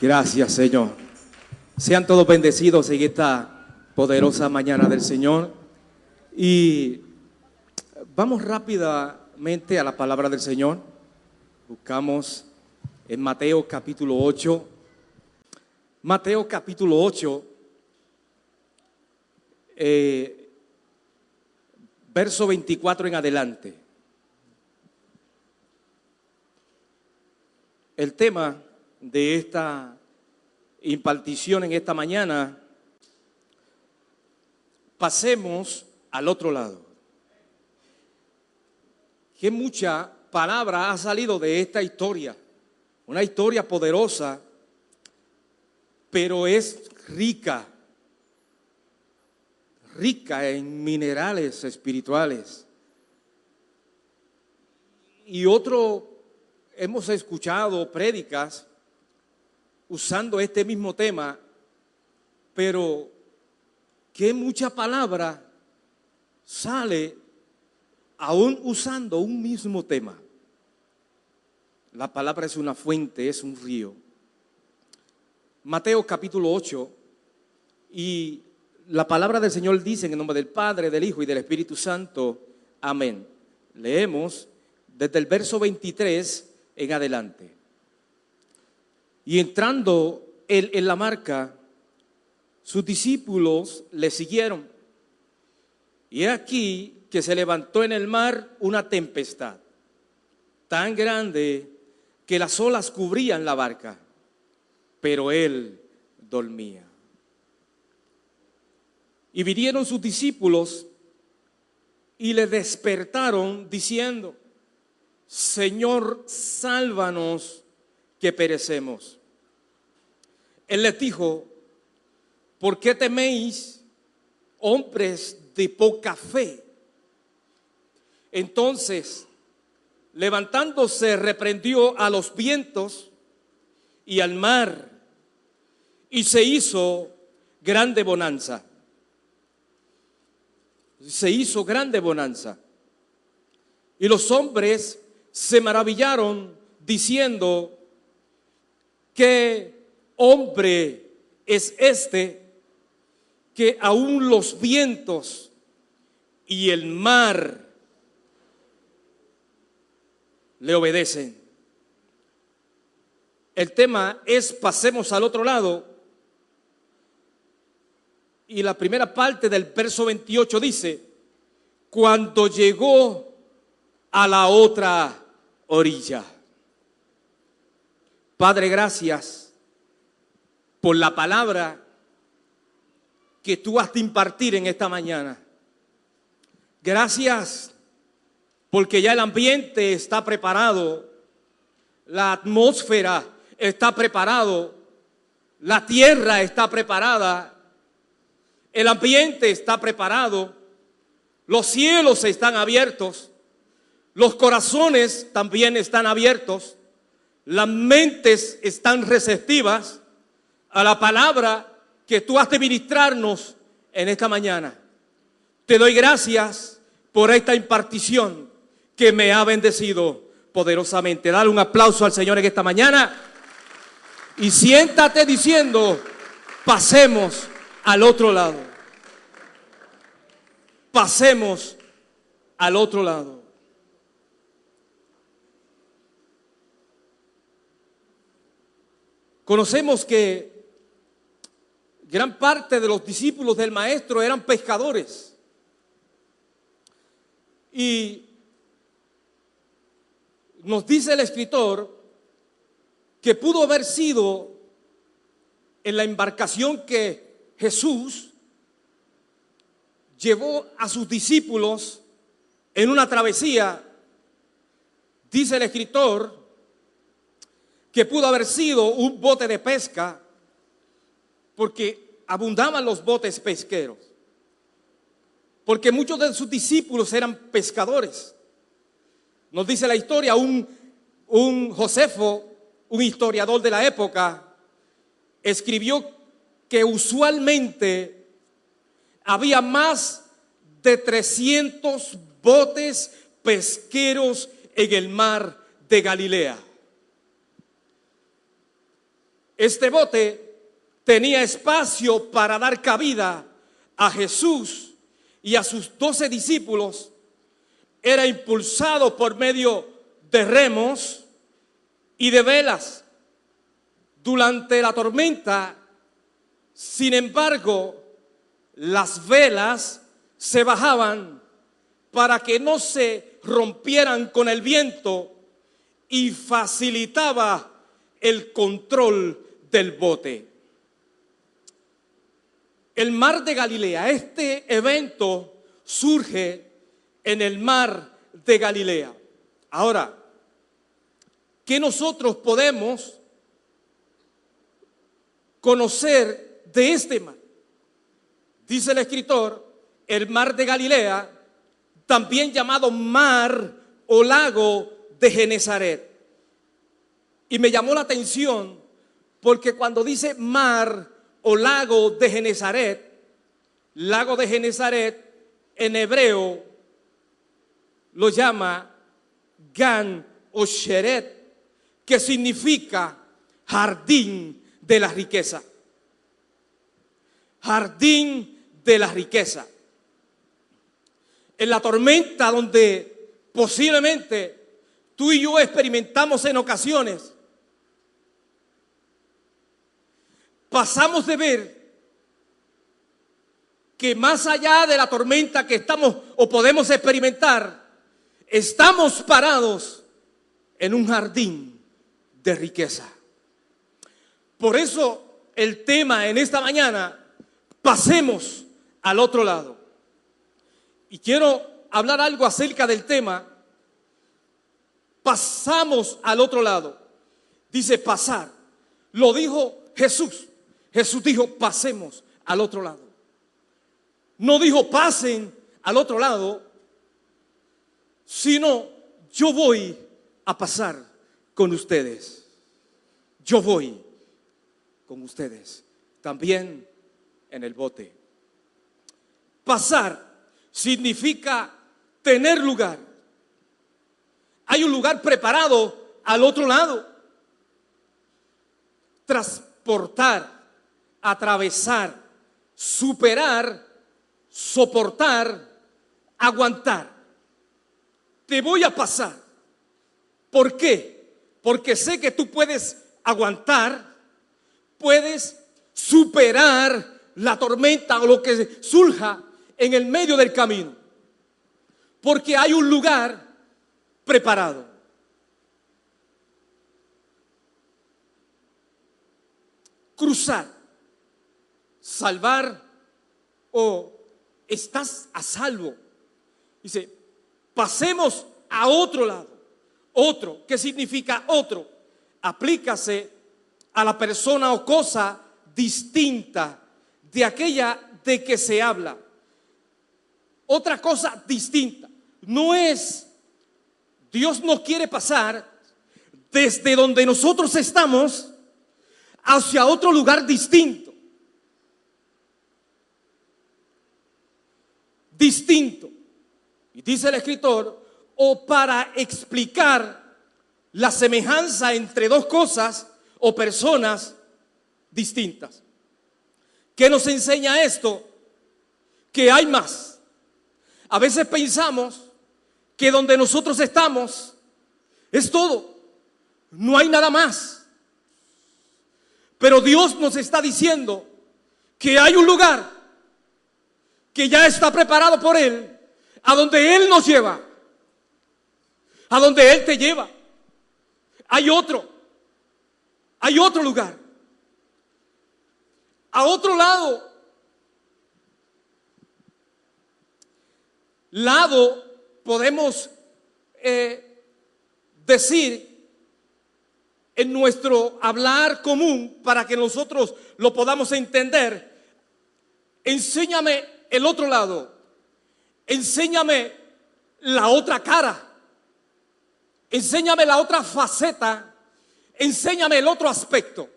Gracias, Señor. Sean todos bendecidos en esta poderosa mañana del Señor. Y vamos rápidamente a la palabra del Señor. Buscamos en Mateo capítulo 8. Mateo capítulo 8, verso 24 en adelante. El tema de esta impartición en esta mañana: pasemos al otro lado. Que mucha palabra ha salido de esta historia, una historia poderosa, pero es rica en minerales espirituales. Y hemos escuchado prédicas usando este mismo tema, pero que mucha palabra sale aún usando un mismo tema. La palabra es una fuente, es un río. Mateo capítulo 8, y la palabra del Señor dice en el nombre del Padre, del Hijo y del Espíritu Santo. Amén. Leemos desde el verso 23 en adelante. Y entrando él en la barca, sus discípulos le siguieron. Y he aquí que se levantó en el mar una tempestad tan grande que las olas cubrían la barca, pero él dormía. Y vinieron sus discípulos y le despertaron diciendo: Señor, sálvanos, que perecemos. Él les dijo: ¿por qué teméis, hombres de poca fe? Entonces, levantándose, reprendió a los vientos y al mar, y se hizo grande bonanza. Se hizo grande bonanza. Y los hombres se maravillaron diciendo: ¿qué hombre es este que aún los vientos y el mar le obedecen? El tema es: pasemos al otro lado. Y la primera parte del verso 28 dice: cuando llegó a la otra orilla. Padre, gracias por la palabra que tú has de impartir en esta mañana. Gracias porque ya el ambiente está preparado, la atmósfera está preparado, la tierra está preparada, el ambiente está preparado, los cielos están abiertos, los corazones también están abiertos, las mentes están receptivas a la palabra que tú has de ministrarnos en esta mañana. Te doy gracias por esta impartición que me ha bendecido poderosamente. Dale un aplauso al Señor en esta mañana y siéntate diciendo: pasemos al otro lado. Pasemos al otro lado. Conocemos que gran parte de los discípulos del Maestro eran pescadores. Y nos dice el escritor que pudo haber sido en la embarcación que Jesús llevó a sus discípulos en una travesía. Dice el escritor que pudo haber sido un bote de pesca, porque abundaban los botes pesqueros, porque muchos de sus discípulos eran pescadores. Nos dice la historia, un Josefo, un historiador de la época, escribió que usualmente había más de 300 botes pesqueros en el mar de Galilea. Este bote tenía espacio para dar cabida a Jesús y a sus 12 discípulos. Era impulsado por medio de remos y de velas. Durante la tormenta, sin embargo, las velas se bajaban para que no se rompieran con el viento y facilitaba el control del bote. El mar de Galilea, este evento surge en el mar de Galilea. Ahora, ¿qué nosotros podemos conocer de este mar? Dice el escritor, el mar de Galilea, también llamado mar o lago de Genesaret. Y me llamó la atención porque cuando dice mar o lago de Genesaret en hebreo lo llama Gan o Sheret, que significa jardín de la riqueza. Jardín de la riqueza. En la tormenta donde posiblemente tú y yo experimentamos en ocasiones, pasamos de ver que más allá de la tormenta que estamos o podemos experimentar, estamos parados en un jardín de riqueza. Por eso el tema en esta mañana, pasemos al otro lado. Y quiero hablar algo acerca del tema, pasamos al otro lado. Dice pasar, lo dijo Jesús. Jesús dijo pasemos al otro lado. No dijo pasen al otro lado, sino yo voy a pasar con ustedes. Yo voy con ustedes, también en el bote. Pasar significa tener lugar. Hay un lugar preparado al otro lado. Transportar, atravesar, superar, soportar, aguantar. Te voy a pasar. ¿Por qué? Porque sé que tú puedes aguantar, puedes superar la tormenta o lo que surja en el medio del camino. Porque hay un lugar preparado. Cruzar, salvar o estás a salvo. Dice, pasemos a otro lado. Otro, ¿qué significa otro? Aplícase a la persona o cosa distinta de aquella de que se habla. Otra cosa distinta. No es, Dios no quiere pasar desde donde nosotros estamos hacia otro lugar distinto. Distinto. Y dice el escritor, o para explicar la semejanza entre dos cosas o personas distintas. ¿Qué nos enseña esto? Que hay más. A veces pensamos que donde nosotros estamos es todo. No hay nada más. Pero Dios nos está diciendo que hay un lugar que ya está preparado por Él, a donde Él nos lleva, a donde Él te lleva. Hay otro lugar, a otro lado podemos decir en nuestro hablar común para que nosotros lo podamos entender. Enséñame el otro lado, enséñame la otra cara, enséñame la otra faceta, enséñame el otro aspecto.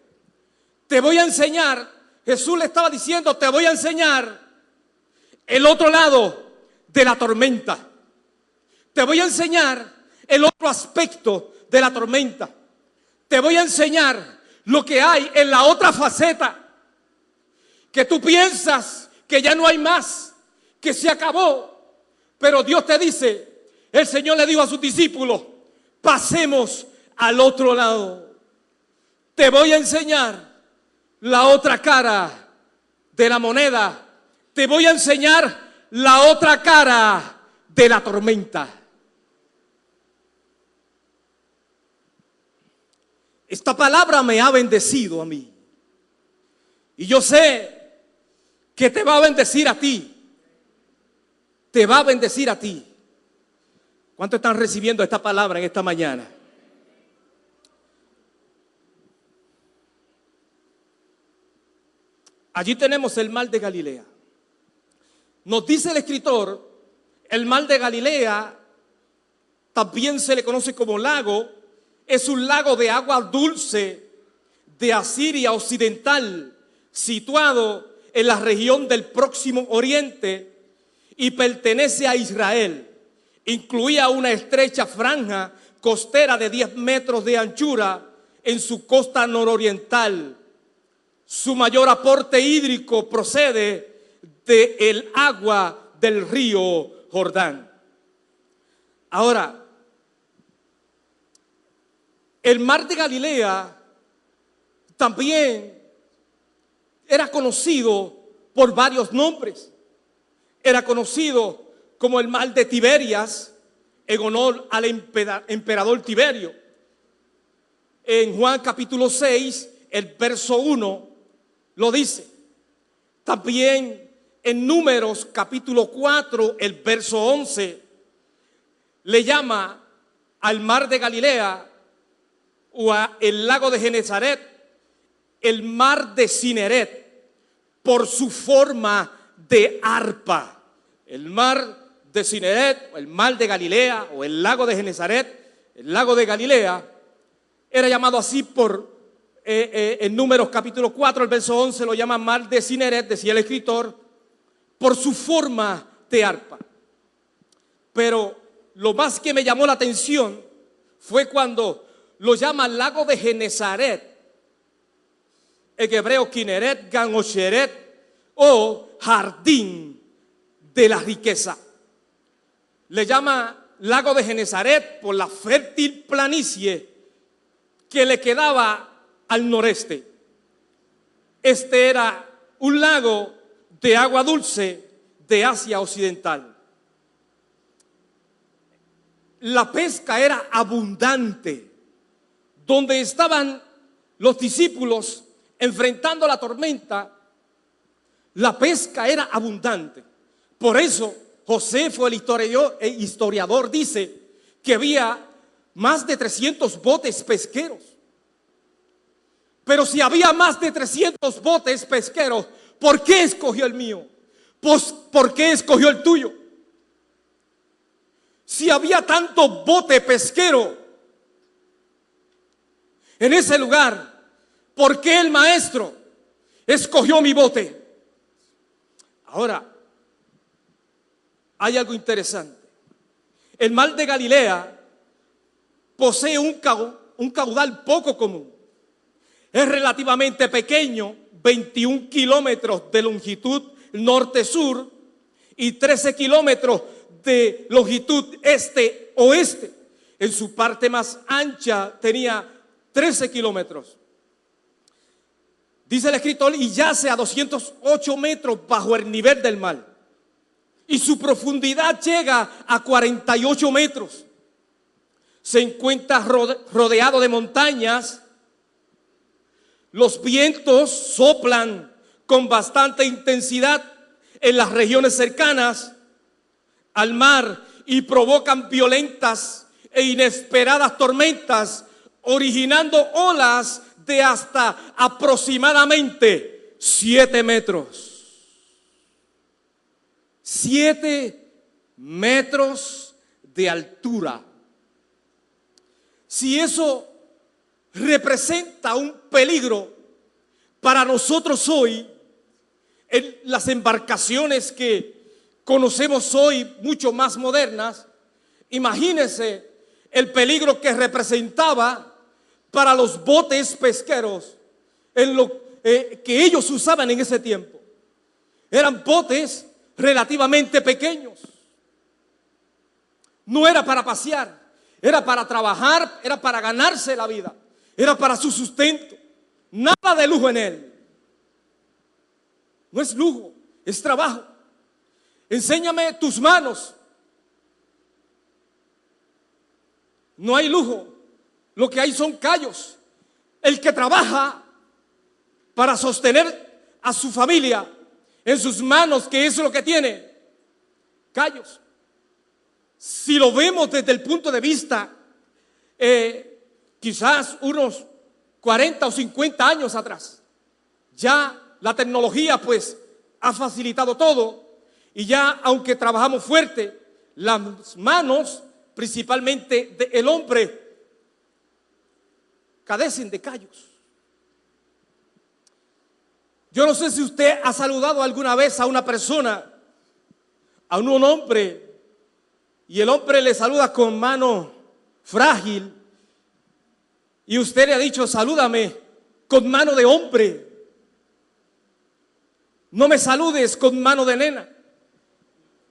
Te voy a enseñar, Jesús le estaba diciendo, te voy a enseñar el otro lado de la tormenta. Te voy a enseñar el otro aspecto de la tormenta. Te voy a enseñar lo que hay en la otra faceta, que tú piensas que ya no hay más, que se acabó, pero Dios te dice, el Señor le dijo a sus discípulos, pasemos al otro lado. Te voy a enseñar la otra cara de la moneda. Te voy a enseñar la otra cara de la tormenta. Esta palabra me ha bendecido a mí. Y yo sé que te va a bendecir a ti. Te va a bendecir a ti. ¿Cuántos están recibiendo esta palabra en esta mañana? Allí tenemos el mar de Galilea. Nos dice el escritor, el mar de Galilea también se le conoce como lago. Es un lago de agua dulce de Asiria occidental, situado en la región del Próximo Oriente y pertenece a Israel. Incluía una estrecha franja costera de 10 metros de anchura en su costa nororiental. Su mayor aporte hídrico procede del agua del río Jordán. Ahora, el mar de Galilea también era conocido por varios nombres. Era conocido como el mar de Tiberias, en honor al emperador Tiberio. En Juan capítulo 6, el verso 1, lo dice. También en Números capítulo 4, el verso 11, le llama al mar de Galilea o el lago de Genezaret, el mar de Cineret, por su forma de arpa. El mar de Cineret, o el mar de Galilea, o el lago de Genezaret, el lago de Galilea, era llamado así por en Números capítulo 4, el verso 11, lo llama mar de Cineret, decía el escritor, por su forma de arpa. Pero lo más que me llamó la atención fue cuando lo llama lago de Genezaret, en hebreo Kineret, Gan Osheret, o jardín de la riqueza. Le llama lago de Genezaret por la fértil planicie que le quedaba al noreste. Este era un lago de agua dulce de Asia Occidental. La pesca era abundante. Donde estaban los discípulos enfrentando la tormenta, la pesca era abundante. Por eso Josefo, el historiador, dice que había más de 300 botes pesqueros. Pero si había más de 300 botes pesqueros, ¿por qué escogió el mío? Pues, ¿por qué escogió el tuyo? Si había tanto bote pesquero en ese lugar, ¿por qué el maestro escogió mi bote? Ahora, hay algo interesante. El mar de Galilea posee un caudal poco común. Es relativamente pequeño, 21 kilómetros de longitud norte-sur y 13 kilómetros de longitud este-oeste. En su parte más ancha tenía 13 kilómetros. Dice el escritor, y yace a 208 metros bajo el nivel del mar. Y su profundidad llega a 48 metros. Se encuentra rodeado de montañas. Los vientos soplan con bastante intensidad en las regiones cercanas al mar y provocan violentas e inesperadas tormentas, originando olas de hasta aproximadamente 7 metros. 7 metros de altura. Si eso representa un peligro para nosotros hoy, en las embarcaciones que conocemos hoy, mucho más modernas, imagínense el peligro que representaba para los botes pesqueros en lo que ellos usaban en ese tiempo. Eran botes relativamente pequeños. No era para pasear, era para trabajar, era para ganarse la vida, era para su sustento. Nada de lujo en él. No es lujo, es trabajo. Enséñame tus manos. No hay lujo, lo que hay son callos. El que trabaja para sostener a su familia en sus manos, ¿qué es lo que tiene? Callos. Si lo vemos desde el punto de vista, quizás unos 40 o 50 años atrás, ya la tecnología pues ha facilitado todo y ya, aunque trabajamos fuerte, las manos principalmente del hombre carecen de callos. Yo no sé si usted ha saludado alguna vez a una persona, a un hombre, y el hombre le saluda con mano frágil, y usted le ha dicho: salúdame con mano de hombre, no me saludes con mano de nena.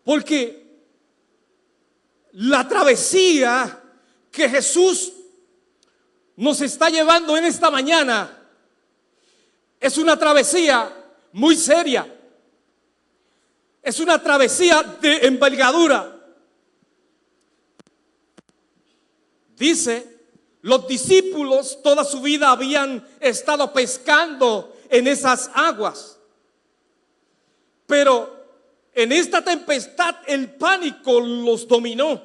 Porque la travesía que Jesús nos está llevando en esta mañana es una travesía muy seria. Es una travesía de envergadura. Dice, los discípulos toda su vida habían estado pescando en esas aguas. Pero en esta tempestad el pánico los dominó.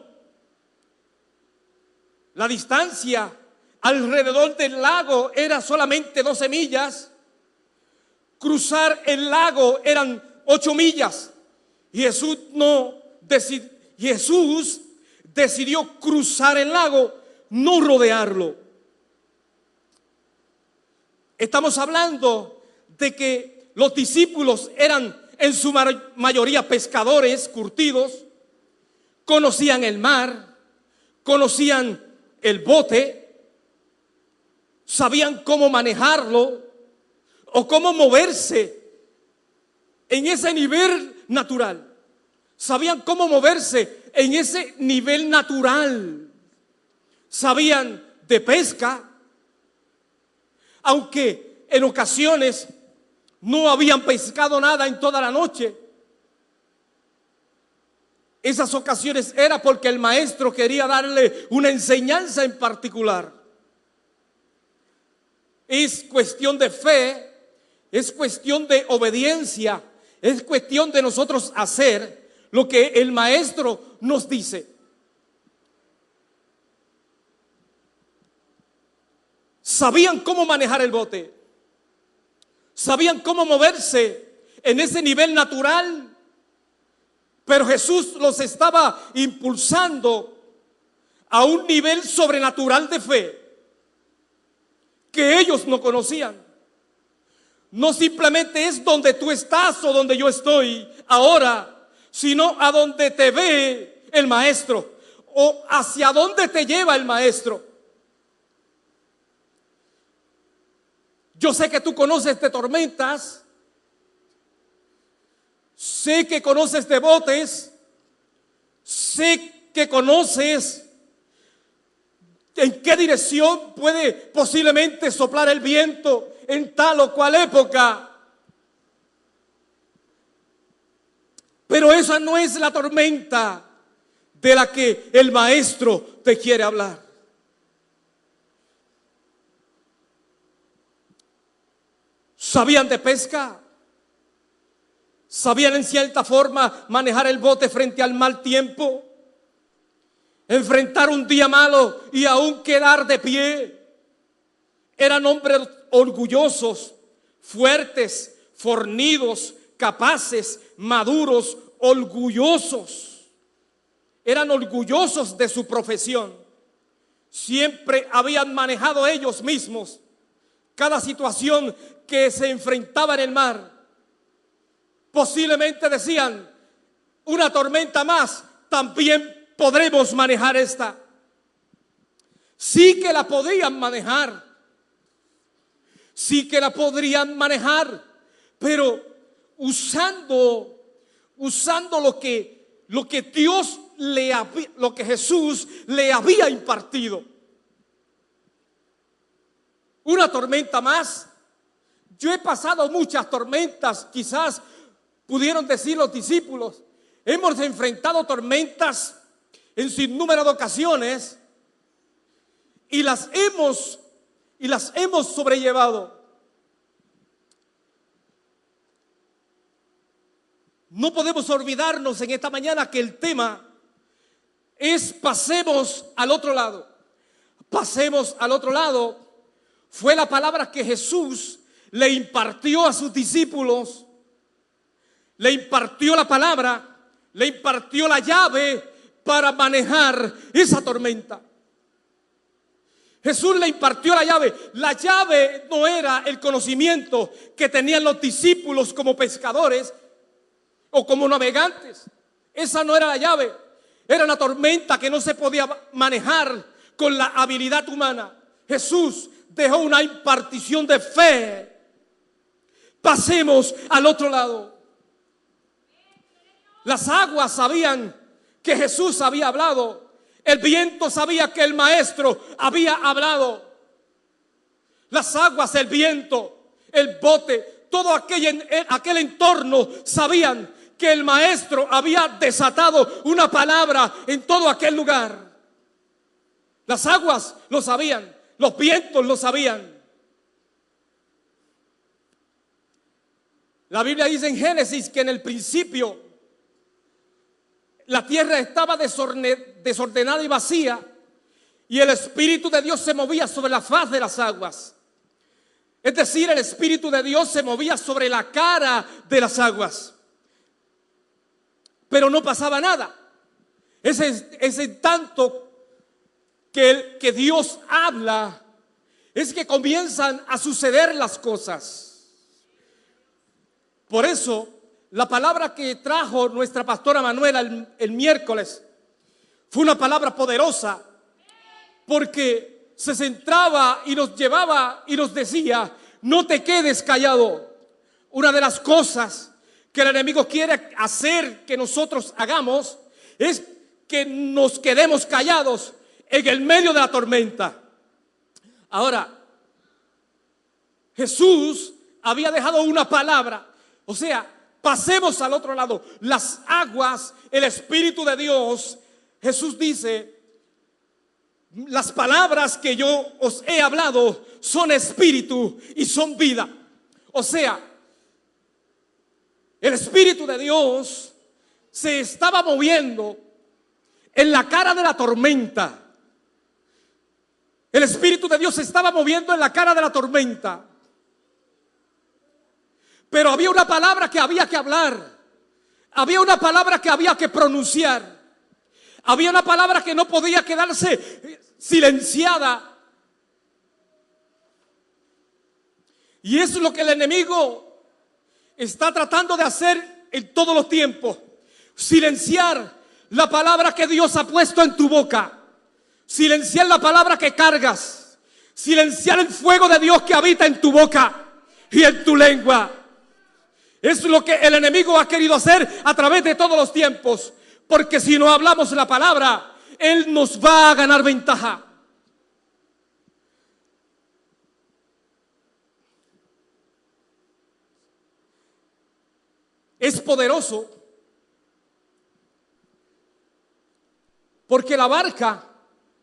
La distancia alrededor del lago era solamente 12 millas. Cruzar el lago eran 8 millas. Y Jesús decidió cruzar el lago, no rodearlo. Estamos hablando de que los discípulos eran en su mayoría pescadores curtidos, conocían el mar, conocían el bote, sabían cómo manejarlo o cómo moverse en ese nivel natural. Sabían cómo moverse en ese nivel natural. Sabían de pesca, aunque en ocasiones no habían pescado nada en toda la noche. Esas ocasiones era porque el maestro quería darle una enseñanza en particular. Es cuestión de fe, es cuestión de obediencia, es cuestión de nosotros hacer lo que el maestro nos dice. Sabían cómo manejar el bote, sabían cómo moverse en ese nivel natural, pero Jesús los estaba impulsando a un nivel sobrenatural de fe que ellos no conocían. No simplemente es donde tú estás o donde yo estoy ahora, sino a donde te ve el maestro o hacia dónde te lleva el maestro. Yo sé que tú conoces de tormentas, sé que conoces de botes, sé que conoces en qué dirección puede posiblemente soplar el viento en tal o cual época. Pero esa no es la tormenta de la que el maestro te quiere hablar. ¿Sabían de pesca? ¿Sabían en cierta forma manejar el bote frente al mal tiempo? Enfrentar un día malo y aún quedar de pie. Eran hombres orgullosos, fuertes, fornidos, capaces, maduros, orgullosos. Eran orgullosos de su profesión. Siempre habían manejado ellos mismos cada situación que se enfrentaba en el mar. Posiblemente decían: una tormenta más, también podremos manejar esta. Sí que la podían manejar, sí que la podrían manejar, pero usando lo que Jesús le había impartido. Una tormenta más. Yo he pasado muchas tormentas, quizás pudieron decir los discípulos. Hemos enfrentado tormentas en sinnúmero de ocasiones y las hemos sobrellevado. No podemos olvidarnos en esta mañana que el tema es pasemos al otro lado. Pasemos al otro lado fue la palabra que Jesús le impartió a sus discípulos. Le impartió la palabra, le impartió la llave para manejar esa tormenta. Jesús le impartió la llave. La llave no era el conocimiento que tenían los discípulos como pescadores o como navegantes. Esa no era la llave. Era una tormenta que no se podía manejar con la habilidad humana. Jesús dejó una impartición de fe. Pasemos al otro lado. Las aguas sabían que Jesús había hablado. El viento sabía que el maestro había hablado. Las aguas, el viento, el bote, todo aquel entorno sabían que el maestro había desatado una palabra en todo aquel lugar. Las aguas lo sabían, los vientos lo sabían. La Biblia dice en Génesis que en el principio la tierra estaba desordenada y vacía, y el Espíritu de Dios se movía sobre la faz de las aguas. Es decir, el Espíritu de Dios se movía sobre la cara de las aguas. Pero no pasaba nada. Ese tanto que Dios habla, es que comienzan a suceder las cosas. Por eso, la palabra que trajo nuestra pastora Manuela el miércoles fue una palabra poderosa, porque se centraba y nos llevaba y nos decía: no te quedes callado. Una de las cosas que el enemigo quiere hacer que nosotros hagamos es que nos quedemos callados en el medio de la tormenta. Ahora, Jesús había dejado una palabra, o sea, pasemos al otro lado. Las aguas, el Espíritu de Dios. Jesús dice: las palabras que yo os he hablado son espíritu y son vida. O sea, el Espíritu de Dios se estaba moviendo en la cara de la tormenta. El Espíritu de Dios se estaba moviendo en la cara de la tormenta. Pero había una palabra que había que hablar. Había una palabra que había que pronunciar. Había una palabra que no podía quedarse silenciada. Y eso es lo que el enemigo está tratando de hacer en todos los tiempos. Silenciar la palabra que Dios ha puesto en tu boca. Silenciar la palabra que cargas. Silenciar el fuego de Dios que habita en tu boca y en tu lengua. Es lo que el enemigo ha querido hacer a través de todos los tiempos. Porque si no hablamos la palabra, él nos va a ganar ventaja. Es poderoso porque la barca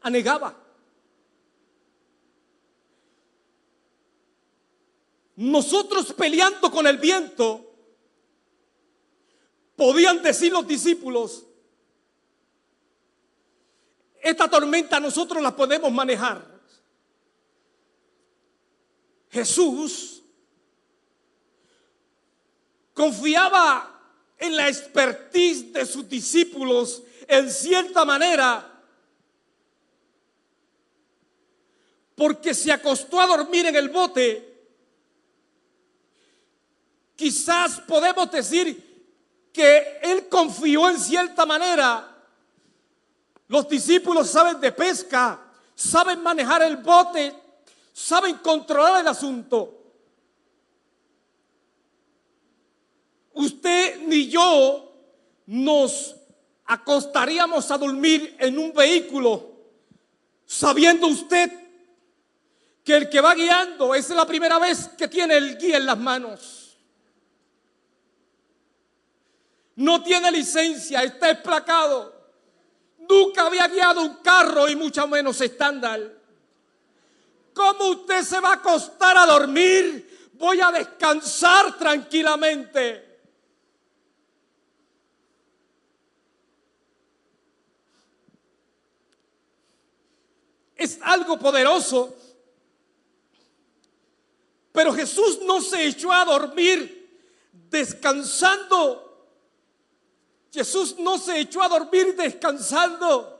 anegaba. Nosotros peleando con el viento, podían decir los discípulos: esta tormenta nosotros la podemos manejar. Jesús confiaba en la expertise de sus discípulos en cierta manera, porque se acostó a dormir en el bote. Quizás podemos decir que él confió en cierta manera. Los discípulos saben de pesca, saben manejar el bote, saben controlar el asunto. usted ni yo nos acostaríamos a dormir en un vehículo sabiendo usted que el que va guiando es la primera vez que tiene el guía en las manos. No tiene licencia, está emplacado. Nunca había guiado un carro y mucho menos estándar. ¿Cómo usted se va a acostar a dormir? Voy a descansar tranquilamente. Es algo poderoso. Pero Jesús no se echó a dormir descansando. Jesús no se echó a dormir descansando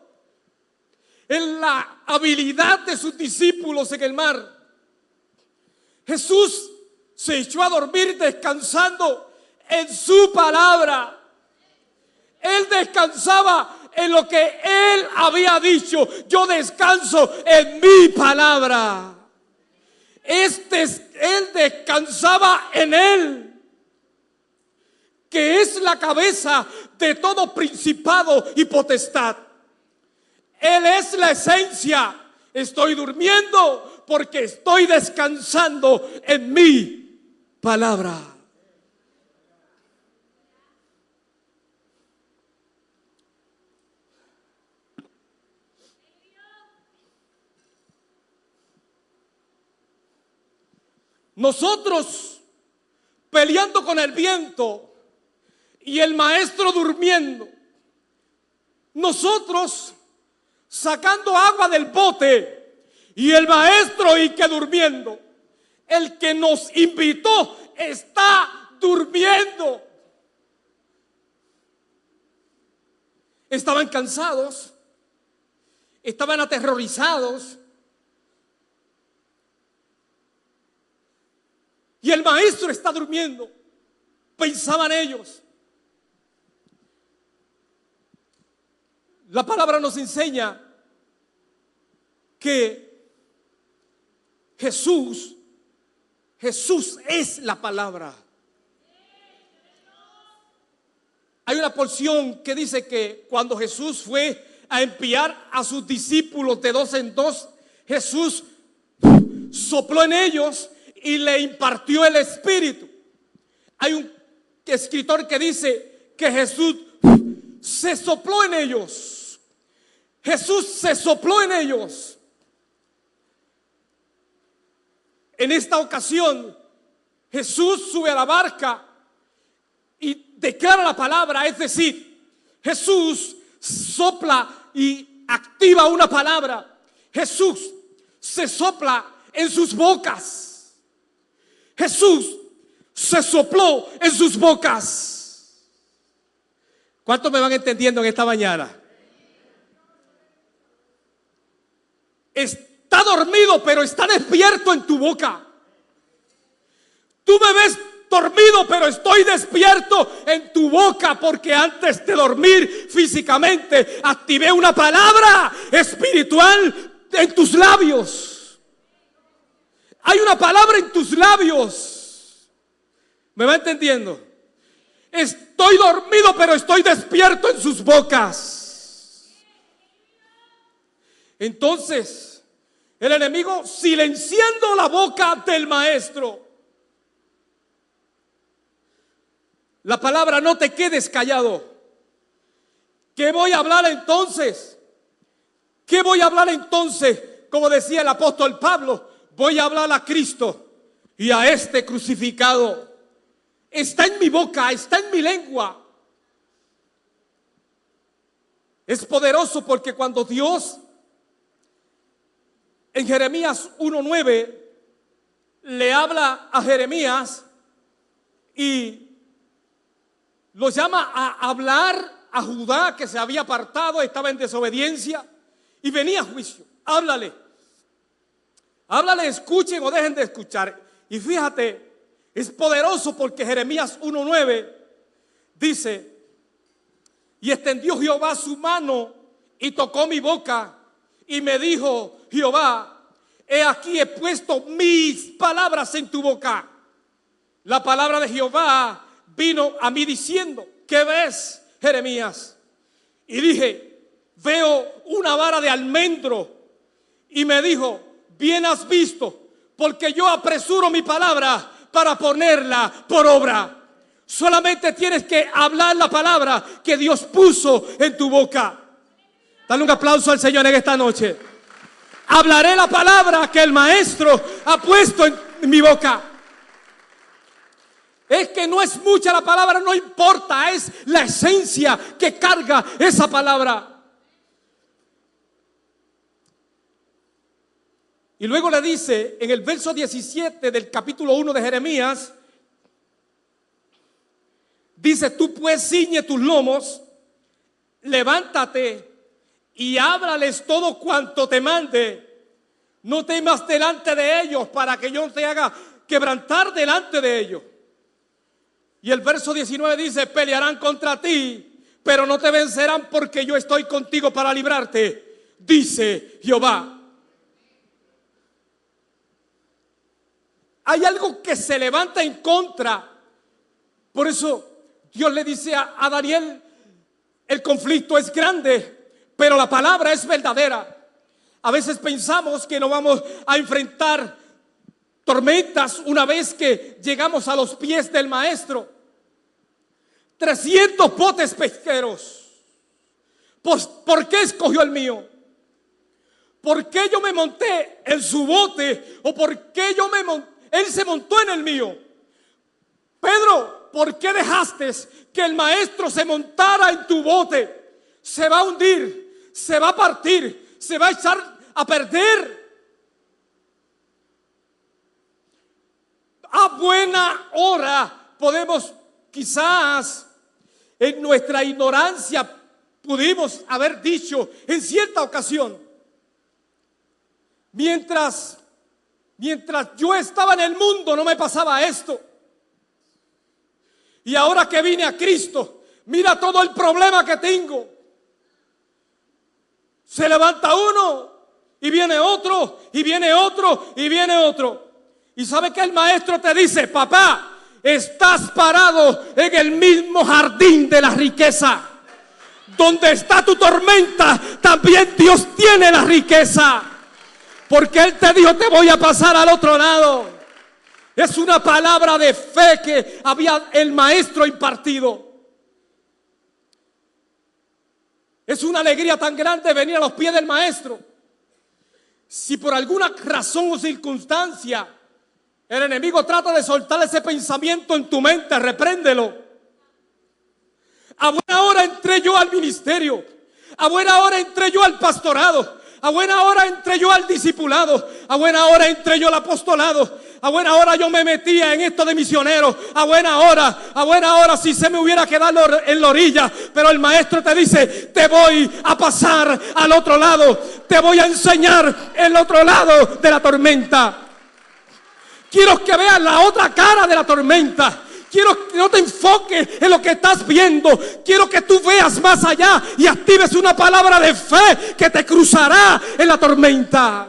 en la habilidad de sus discípulos en el mar. Jesús se echó a dormir descansando en su palabra. Él descansaba en lo que Él había dicho. Yo descanso en mi palabra. Él descansaba en Él, que es la cabeza de todo principado y potestad. Él es la esencia. Estoy durmiendo porque estoy descansando en mi palabra. Nosotros peleando con el viento y el maestro durmiendo. Nosotros sacando agua del bote y el maestro y que durmiendo. El que nos invitó está durmiendo. Estaban cansados, estaban aterrorizados. Y el maestro está durmiendo, pensaban ellos. La palabra nos enseña que Jesús es la palabra. Hay una porción que dice que cuando Jesús fue a enviar a sus discípulos de dos en dos, Jesús sopló en ellos y le impartió el Espíritu. Hay un escritor que dice que Jesús se sopló en ellos. Jesús se sopló en ellos. En esta ocasión, Jesús sube a la barca y declara la palabra, es decir, Jesús sopla y activa una palabra. Jesús se sopla en sus bocas. Jesús se sopló en sus bocas. ¿Cuántos me van entendiendo en esta mañana? Está dormido, pero está despierto en tu boca. Tú me ves dormido, pero estoy despierto en tu boca, porque antes de dormir físicamente activé una palabra espiritual en tus labios. Hay una palabra en tus labios. ¿Me va entendiendo? Estoy dormido, pero estoy despierto en sus bocas. Entonces, el enemigo silenciando la boca del maestro. La palabra: no te quedes callado. ¿Qué voy a hablar entonces? ¿Qué voy a hablar entonces? Como decía el apóstol Pablo, voy a hablar a Cristo y a este crucificado. Está en mi boca, está en mi lengua. Es poderoso porque cuando Dios en Jeremías 1:9 le habla a Jeremías y lo llama a hablar a Judá, que se había apartado, estaba en desobediencia y venía a juicio. Háblale, escuchen o dejen de escuchar. Y fíjate, es poderoso porque Jeremías 1:9 dice: y extendió Jehová su mano y tocó mi boca y me dijo Jehová: he aquí he puesto mis palabras en tu boca. La palabra de Jehová vino a mí diciendo: ¿qué ves, Jeremías? Y dije: veo una vara de almendro. Y me dijo: bien has visto, porque yo apresuro mi palabra para ponerla por obra. Solamente tienes que hablar la palabra que Dios puso en tu boca. Dale un aplauso al Señor en esta noche. Hablaré la palabra que el maestro ha puesto en mi boca. Es que no es mucha la palabra, no importa, es la esencia que carga esa palabra. Y luego le dice en el verso 17 del capítulo 1 de Jeremías, dice: tú pues ciñe tus lomos, levántate y háblales todo cuanto te mande. No temas delante de ellos, para que yo no te haga quebrantar delante de ellos. Y el verso 19 dice: pelearán contra ti, pero no te vencerán, porque yo estoy contigo para librarte, dice Jehová. Hay algo que se levanta en contra. Por eso Dios le dice a Daniel: el conflicto es grande, pero la palabra es verdadera. A veces pensamos que no vamos a enfrentar tormentas una vez que llegamos a los pies del maestro. 300 botes pesqueros. Pues, ¿por qué escogió el mío? ¿Por qué yo me monté en su bote? ¿O por qué él se montó en el mío? Pedro, ¿por qué dejaste que el maestro se montara en tu bote? Se va a hundir, se va a partir, se va a echar a perder. A buena hora podemos, quizás en nuestra ignorancia, pudimos haber dicho en cierta ocasión: mientras yo estaba en el mundo no me pasaba esto. Y ahora que vine a Cristo, mira todo el problema que tengo. Se levanta uno y viene otro, y viene otro, y viene otro. Y sabe que el maestro te dice: papá, estás parado en el mismo jardín de la riqueza. Donde está tu tormenta, también Dios tiene la riqueza. Porque Él te dijo: te voy a pasar al otro lado. Es una palabra de fe que había el maestro impartido. Es una alegría tan grande venir a los pies del maestro. Si por alguna razón o circunstancia el enemigo trata de soltar ese pensamiento en tu mente, repréndelo. A buena hora entré yo al ministerio. A buena hora entré yo al pastorado. A buena hora entré yo al discipulado. A buena hora entré yo al apostolado. A buena hora yo me metía en esto de misionero. A buena hora si se me hubiera quedado en la orilla. Pero el maestro te dice: te voy a pasar al otro lado. Te voy a enseñar el otro lado de la tormenta. Quiero que veas la otra cara de la tormenta. Quiero que no te enfoques en lo que estás viendo. Quiero que tú veas más allá y actives una palabra de fe que te cruzará en la tormenta.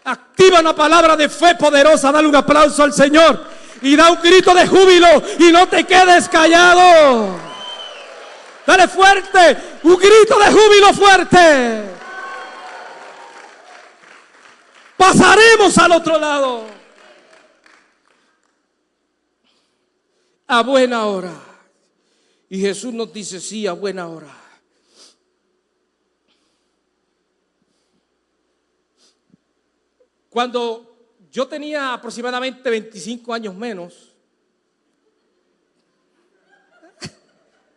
Activa una palabra de fe poderosa. Dale un aplauso al Señor y da un grito de júbilo y no te quedes callado. Dale fuerte, un grito de júbilo fuerte. Pasaremos al otro lado. A buena hora. Y Jesús nos dice: sí, a buena hora. Cuando yo tenía aproximadamente 25 años menos,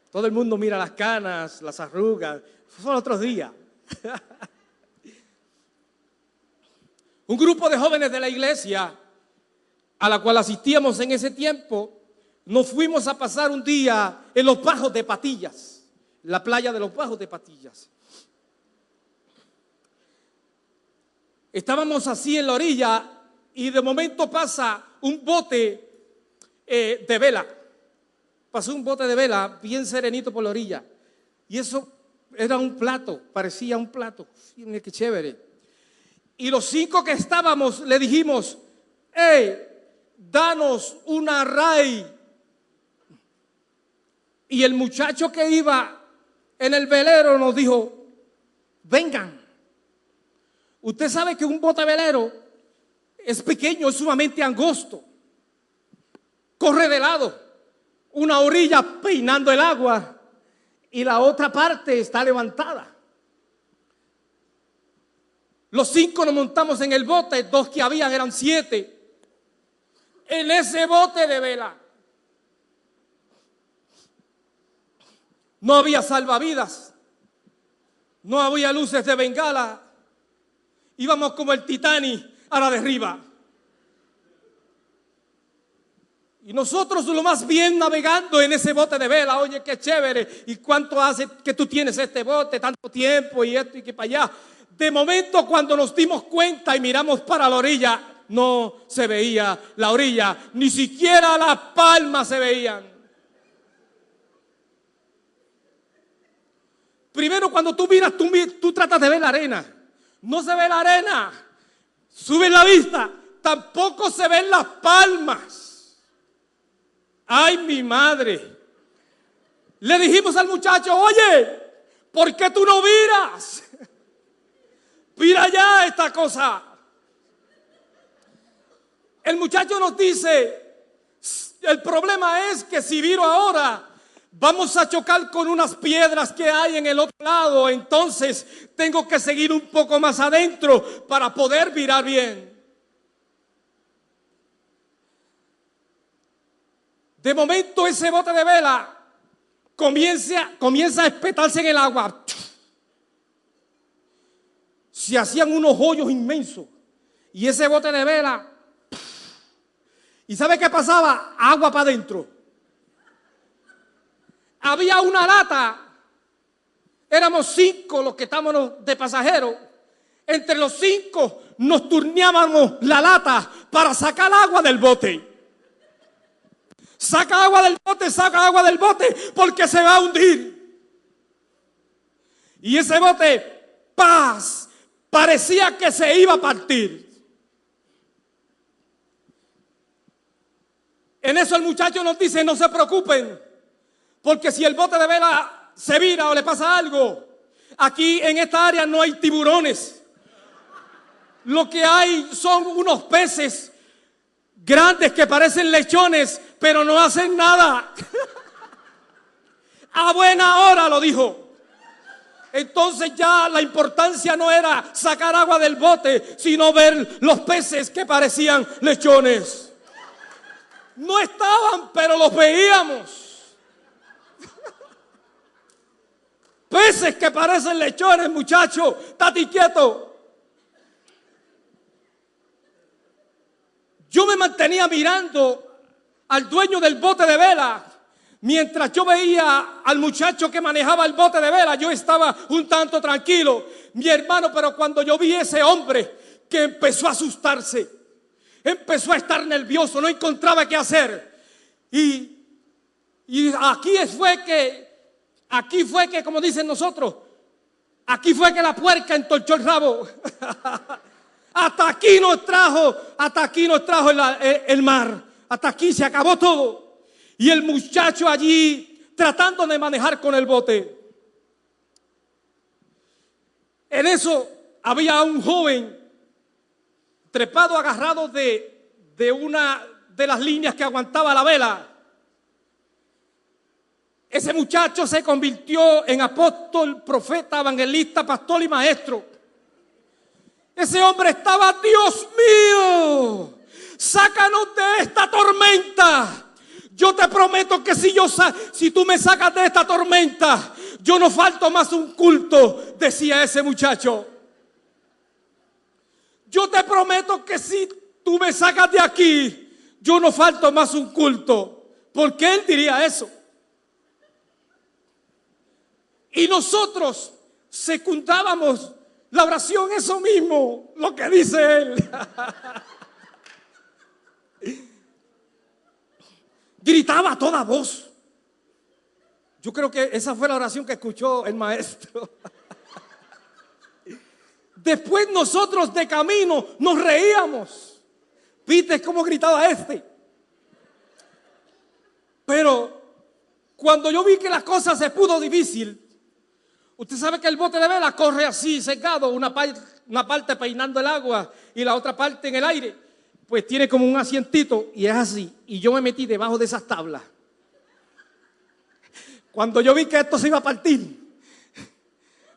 todo el mundo mira las canas, las arrugas. Fue otros días. Un grupo de jóvenes de la iglesia a la cual asistíamos en ese tiempo, nos fuimos a pasar un día en los Bajos de Patillas, la playa de los Bajos de Patillas. Estábamos así en la orilla y de momento pasa un bote de vela. Pasó un bote de vela bien serenito por la orilla. Y eso era un plato, parecía un plato. Mira qué chévere. Y los 5 que estábamos le dijimos: hey, danos una ray Y el muchacho que iba en el velero nos dijo: vengan. Usted sabe que un bote velero es pequeño, es sumamente angosto. Corre de lado, una orilla peinando el agua y la otra parte está levantada. Los 5 nos montamos en el bote, 2 que habían eran 7. En ese bote de vela no había salvavidas, no había luces de bengala. Íbamos como el Titanic a la deriva. Y nosotros lo más bien navegando en ese bote de vela. Oye, qué chévere. ¿Y cuánto hace que tú tienes este bote? Tanto tiempo y esto y que para allá. De momento, cuando nos dimos cuenta y miramos para la orilla, no se veía la orilla. Ni siquiera las palmas se veían. Primero, cuando tú miras, tú tratas de ver la arena. No se ve la arena. Sube la vista. Tampoco se ven las palmas. ¡Ay, mi madre! Le dijimos al muchacho: oye, ¿por qué tú no miras? Mira ya esta cosa. El muchacho nos dice: el problema es que si viro ahora, vamos a chocar con unas piedras que hay en el otro lado. Entonces tengo que seguir un poco más adentro para poder virar bien. De momento ese bote de vela comienza a espetarse en el agua. Se hacían unos hoyos inmensos. Y ese bote de vela, ¿y sabe qué pasaba? Agua para adentro. Había una lata. Éramos 5 los que estábamos de pasajeros. Entre los 5 nos turneábamos la lata para sacar agua del bote. Saca agua del bote, porque se va a hundir. Y ese bote, ¡paz!, parecía que se iba a partir. En eso el muchacho nos dice: no se preocupen, porque si el bote de vela se vira o le pasa algo, aquí en esta área no hay tiburones. Lo que hay son unos peces grandes que parecen lechones, pero no hacen nada. A buena hora lo dijo. Entonces ya la importancia no era sacar agua del bote, sino ver los peces que parecían lechones. No estaban, pero los veíamos. Peces que parecen lechones, muchacho. Estate quieto. Yo me mantenía mirando al dueño del bote de vela. Mientras yo veía al muchacho que manejaba el bote de vela, yo estaba un tanto tranquilo, mi hermano. Pero cuando yo vi ese hombre que empezó a asustarse, empezó a estar nervioso, no encontraba qué hacer. Y aquí fue que, como dicen nosotros, aquí fue que la puerca entorchó el rabo. Hasta aquí nos trajo el mar. Hasta aquí se acabó todo. Y el muchacho allí tratando de manejar con el bote. En eso había un joven trepado, agarrado de una de las líneas que aguantaba la vela. Ese muchacho se convirtió en apóstol, profeta, evangelista, pastor y maestro. Ese hombre estaba: Dios mío, sácanos de esta tormenta. Yo te prometo que si tú me sacas de esta tormenta, yo no falto más un culto, decía ese muchacho. Yo te prometo que si tú me sacas de aquí, yo no falto más un culto. ¿Por qué él diría eso? Y nosotros secundábamos la oración, eso mismo, lo que dice él. Gritaba a toda voz. Yo creo que esa fue la oración que escuchó el maestro. Después nosotros de camino nos reíamos. ¿Viste cómo gritaba este? Pero Cuando yo vi que la cosa se puso difícil, usted sabe que el bote de vela corre así, secado, una parte peinando el agua y la otra parte en el aire. Pues tiene como un asientito y es así. Y yo me metí debajo de esas tablas. Cuando yo vi que esto se iba a partir,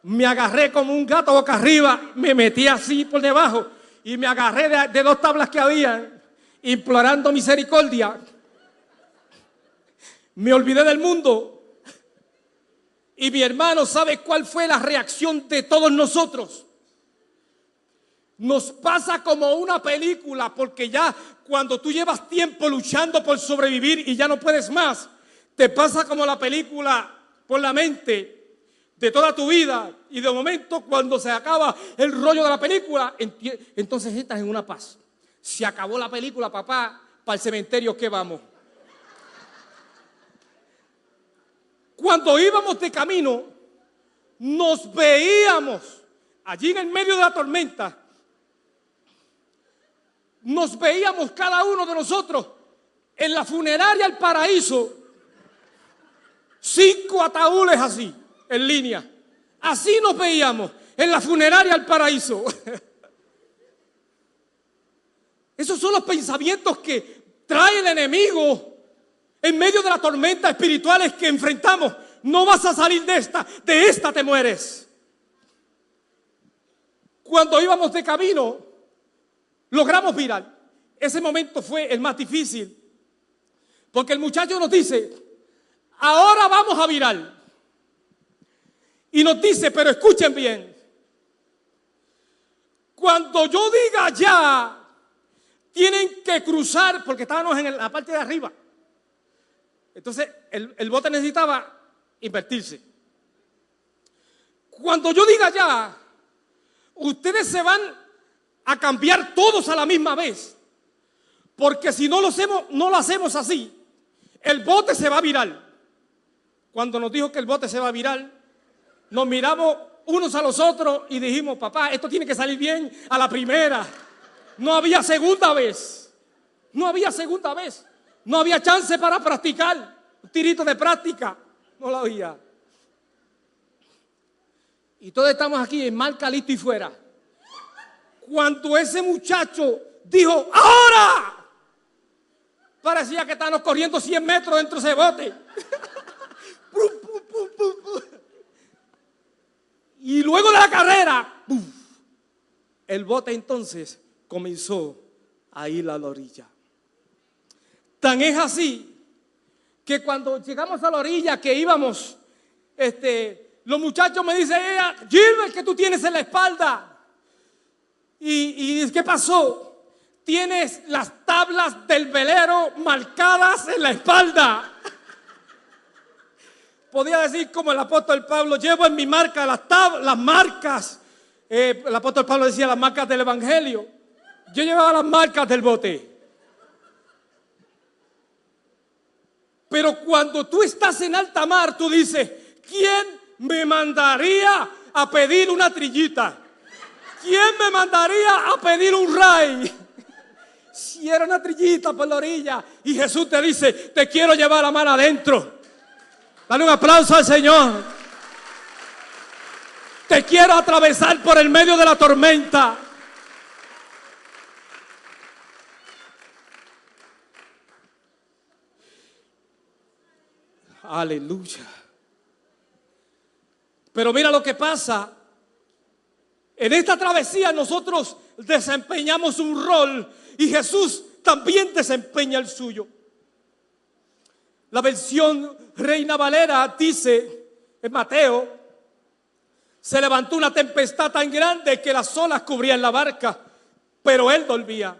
me agarré como un gato boca arriba, me metí así por debajo y me agarré de dos tablas que había, implorando misericordia. Me olvidé del mundo. Y mi hermano, ¿sabe cuál fue la reacción de todos nosotros? Nos pasa como una película, porque ya cuando tú llevas tiempo luchando por sobrevivir y ya no puedes más, te pasa como la película por la mente de toda tu vida, y de momento cuando se acaba el rollo de la película, entonces estás en una paz. Se acabó la película, papá, para el cementerio que vamos. Cuando íbamos de camino, nos veíamos allí en el medio de la tormenta. Nos veíamos cada uno de nosotros en la funeraria El Paraíso, 5 ataúdes así, en línea. Así nos veíamos en la funeraria El Paraíso. Esos son los pensamientos que trae el enemigo en medio de las tormentas espirituales que enfrentamos. No vas a salir de esta te mueres. Cuando íbamos de camino, logramos virar. Ese momento fue el más difícil, porque el muchacho nos dice: ahora vamos a virar. Y nos dice, pero escuchen bien, cuando yo diga ya, tienen que cruzar, porque estábamos en la parte de arriba. Entonces el bote necesitaba invertirse. Cuando yo diga ya, ustedes se van a cambiar todos a la misma vez, porque si no lo hacemos así, el bote se va a virar. Cuando nos dijo que el bote se va a virar, nos miramos unos a los otros y dijimos: papá, esto tiene que salir bien a la primera. No había segunda vez. No había segunda vez. No había chance para practicar. Un tirito de práctica. No lo había. Y todos estamos aquí en marca, listo y fuera. Cuando ese muchacho dijo: ¡ahora! Parecía que estábamos corriendo 100 metros dentro de ese bote. Y luego de la carrera, ¡puf!, el bote entonces comenzó a ir a la orilla. Tan es así que cuando llegamos a la orilla que íbamos, los muchachos me dicen: Gilbert, ¿qué tú tienes en la espalda? ¿Y qué pasó? Tienes las tablas del velero marcadas en la espalda. Podía decir como el apóstol Pablo: llevo en mi marca las marcas. El apóstol Pablo decía las marcas del evangelio. Yo llevaba las marcas del bote. Pero cuando tú estás en alta mar, tú dices: ¿quién me mandaría a pedir una trillita? ¿Quién me mandaría a pedir un ray? Si era una trillita por la orilla y Jesús te dice: te quiero llevar a mar adentro. Dale un aplauso al Señor. Te quiero atravesar por el medio de la tormenta. Aleluya. Pero mira lo que pasa. En esta travesía nosotros desempeñamos un rol y Jesús también desempeña el suyo. La versión Reina Valera dice en Mateo: se levantó una tempestad tan grande que las olas cubrían la barca, pero él dormía.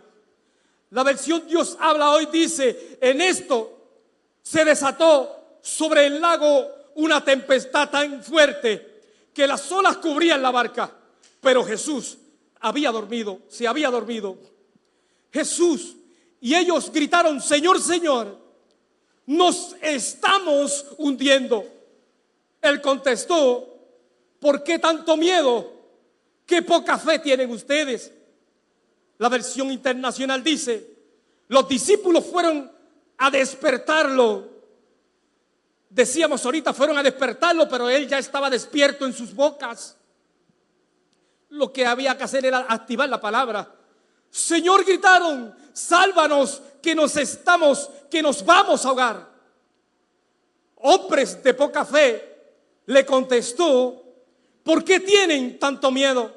La versión Dios habla hoy dice: en esto se desató sobre el lago una tempestad tan fuerte que las olas cubrían la barca, pero Jesús había dormido, se había dormido. Jesús y ellos gritaron: Señor, Señor, nos estamos hundiendo. Él contestó: ¿por qué tanto miedo? ¿Qué poca fe tienen ustedes? La versión internacional dice: los discípulos fueron a despertarlo Decíamos ahorita, fueron a despertarlo, pero él ya estaba despierto en sus bocas. Lo que había que hacer era activar la palabra. Señor, gritaron, sálvanos, que nos vamos a ahogar. Hombres de poca fe, le contestó, ¿por qué tienen tanto miedo?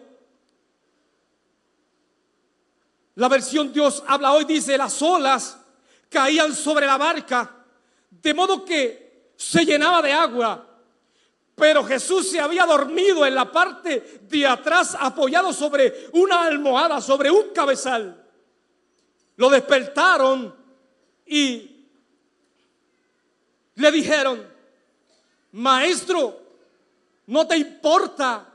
La versión Dios habla hoy dice, las olas caían sobre la barca, de modo que se llenaba de agua. Pero Jesús se había dormido en la parte de atrás, apoyado sobre una almohada, sobre un cabezal. Lo despertaron y le dijeron, maestro, ¿no te importa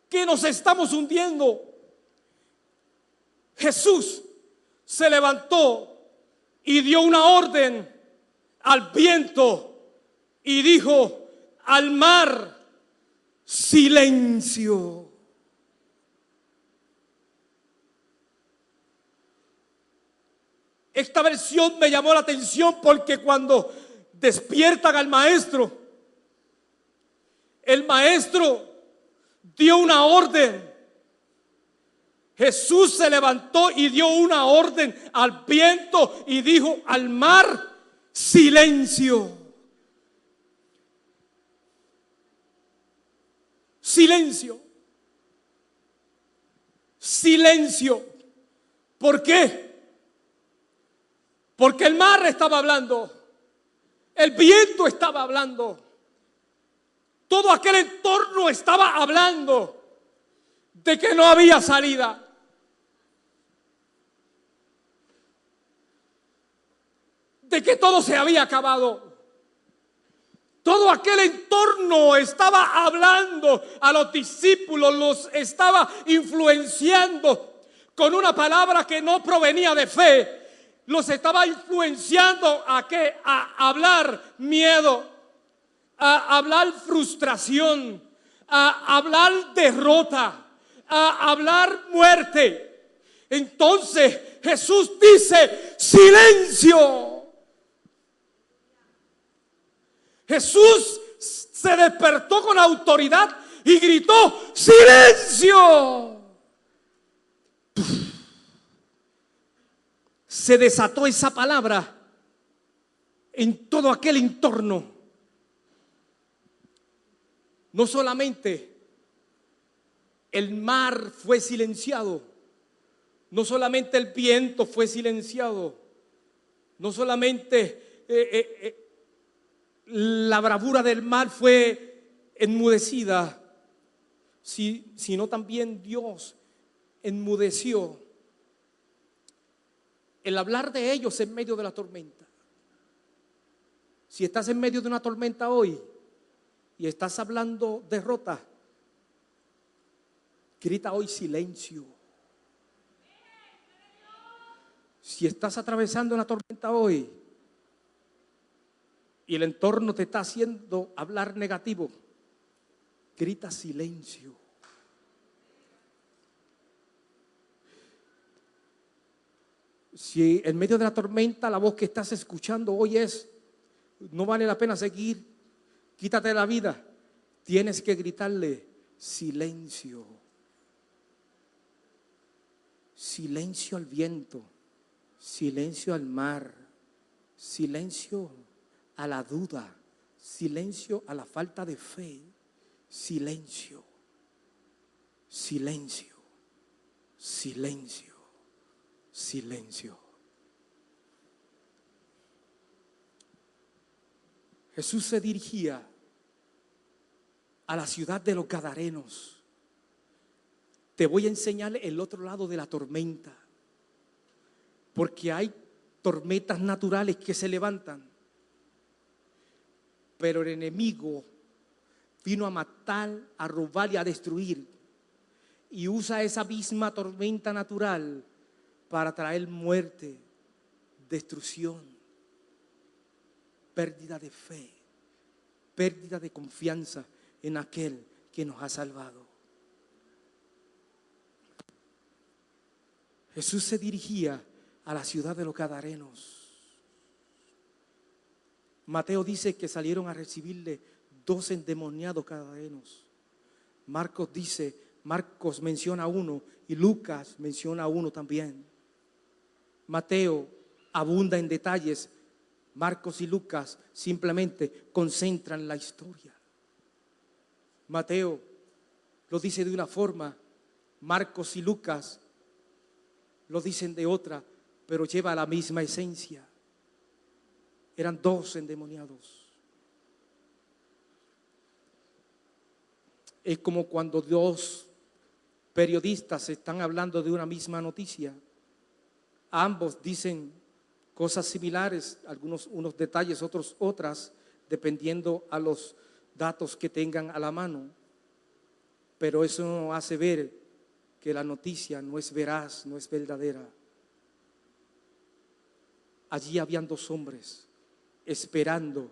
que nos estamos hundiendo? Jesús se levantó y dio una orden al viento y dijo al mar, silencio. Esta versión me llamó la atención porque cuando despiertan al maestro, el maestro dio una orden. Jesús se levantó y dio una orden al viento y dijo al mar, silencio. Silencio. Silencio. ¿Por qué? Porque el mar estaba hablando. El viento estaba hablando. Todo aquel entorno estaba hablando de que no había salida. De que todo se había acabado. Todo aquel entorno estaba hablando a los discípulos, los estaba influenciando con una palabra que no provenía de fe. Los estaba influenciando a ¿qué? A hablar miedo, a hablar frustración, a hablar derrota, a hablar muerte. Entonces Jesús dice, silencio. Jesús se despertó con autoridad y gritó, ¡silencio! Se desató esa palabra en todo aquel entorno. No solamente el mar fue silenciado, no solamente el viento fue silenciado, no solamente la bravura del mar fue enmudecida, sino también Dios enmudeció el hablar de ellos en medio de la tormenta. Si estás en medio de una tormenta hoy y estás hablando derrota, grita hoy silencio. Si estás atravesando una tormenta hoy y el entorno te está haciendo hablar negativo, grita silencio. Si en medio de la tormenta la voz que estás escuchando hoy es, no vale la pena seguir, quítate la vida, tienes que gritarle silencio. Silencio al viento, silencio al mar, silencio a la duda, silencio a la falta de fe, silencio, silencio, silencio, silencio. Jesús se dirigía a la ciudad de los Gadarenos. Te voy a enseñar el otro lado de la tormenta, porque hay tormentas naturales que se levantan, pero el enemigo vino a matar, a robar y a destruir, y usa esa misma tormenta natural para traer muerte, destrucción, pérdida de fe, pérdida de confianza en aquel que nos ha salvado. Jesús se dirigía a la ciudad de los Gadarenos. Mateo dice que salieron a recibirle 2 endemoniados gadarenos. Marcos menciona a uno y Lucas menciona a uno también. Mateo abunda en detalles. Marcos y Lucas simplemente concentran la historia. Mateo lo dice de una forma, Marcos y Lucas lo dicen de otra, pero lleva la misma esencia. Eran 2 endemoniados. Es como cuando 2 periodistas están hablando de una misma noticia. Ambos dicen cosas similares, unos detalles, otras, dependiendo a los datos que tengan a la mano. Pero eso no hace ver que la noticia no es veraz, no es verdadera. Allí habían 2 hombres esperando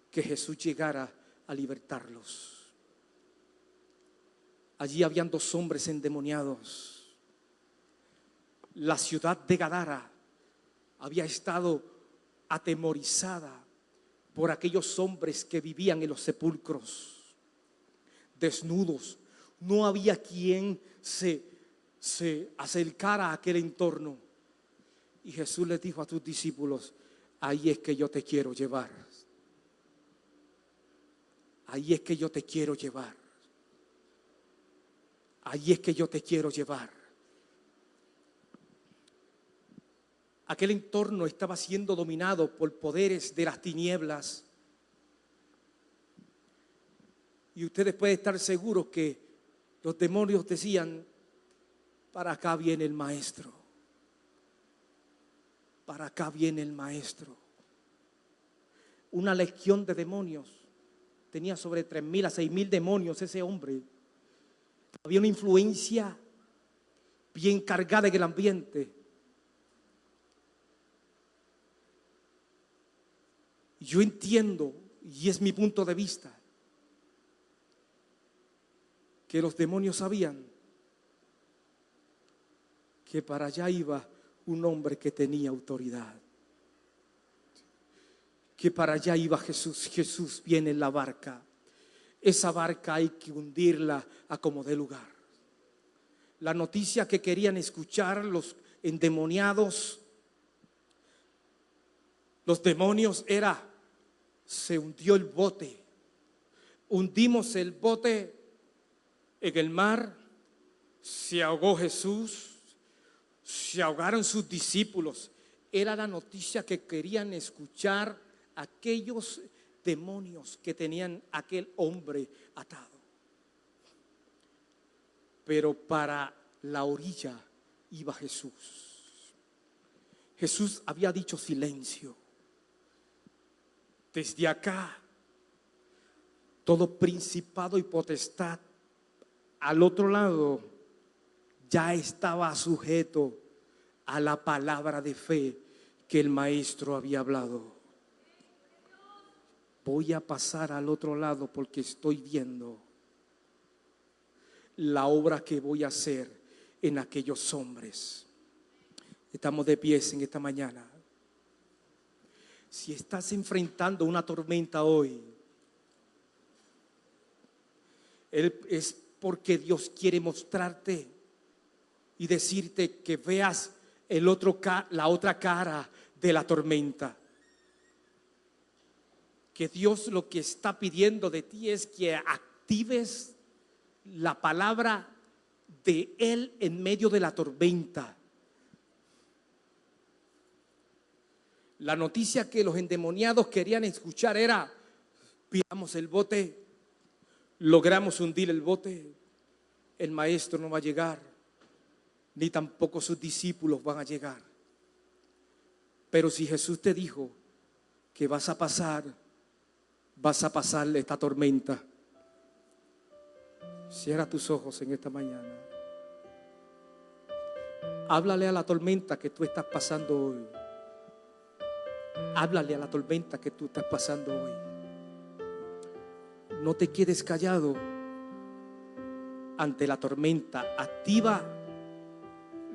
que Jesús llegara a libertarlos. Allí habían 2 hombres endemoniados. La ciudad de Gadara había estado atemorizada por aquellos hombres que vivían en los sepulcros, desnudos. No había quien se acercara a aquel entorno. Y Jesús les dijo a sus discípulos: ahí es que yo te quiero llevar. Ahí es que yo te quiero llevar. Ahí es que yo te quiero llevar. Aquel entorno estaba siendo dominado por poderes de las tinieblas. Y ustedes pueden estar seguros que los demonios decían: para acá viene el maestro. Para acá viene el maestro. Una legión de demonios. Tenía sobre 3,000 a 6,000 demonios ese hombre. Había una influencia bien cargada en el ambiente. Yo entiendo, y es mi punto de vista, que los demonios sabían que para allá iba un hombre que tenía autoridad. Que para allá iba Jesús. Jesús viene en la barca. Esa barca hay que hundirla a como dé lugar. La noticia que querían escuchar los endemoniados, los demonios, era: se hundió el bote. Hundimos el bote en el mar. Se ahogó Jesús. Se ahogaron sus discípulos. Era la noticia que querían escuchar aquellos demonios que tenían aquel hombre atado. Pero para la orilla iba Jesús. Jesús había dicho: silencio. Desde acá, todo principado y potestad al otro lado ya estaba sujeto a la palabra de fe que el maestro había hablado. Voy a pasar al otro lado porque estoy viendo la obra que voy a hacer en aquellos hombres. Estamos de pies en esta mañana. Si estás enfrentando una tormenta hoy, es porque Dios quiere mostrarte y decirte que veas la otra cara de la tormenta. Que Dios lo que está pidiendo de ti es que actives la palabra de Él en medio de la tormenta. La noticia que los endemoniados querían escuchar era: pillamos el bote, logramos hundir el bote, el maestro no va a llegar, ni tampoco sus discípulos van a llegar. Pero si Jesús te dijo que vas a pasarle esta tormenta, cierra tus ojos en esta mañana. Háblale a la tormenta que tú estás pasando hoy. Háblale a la tormenta que tú estás pasando hoy. No te quedes callado ante la tormenta. Activa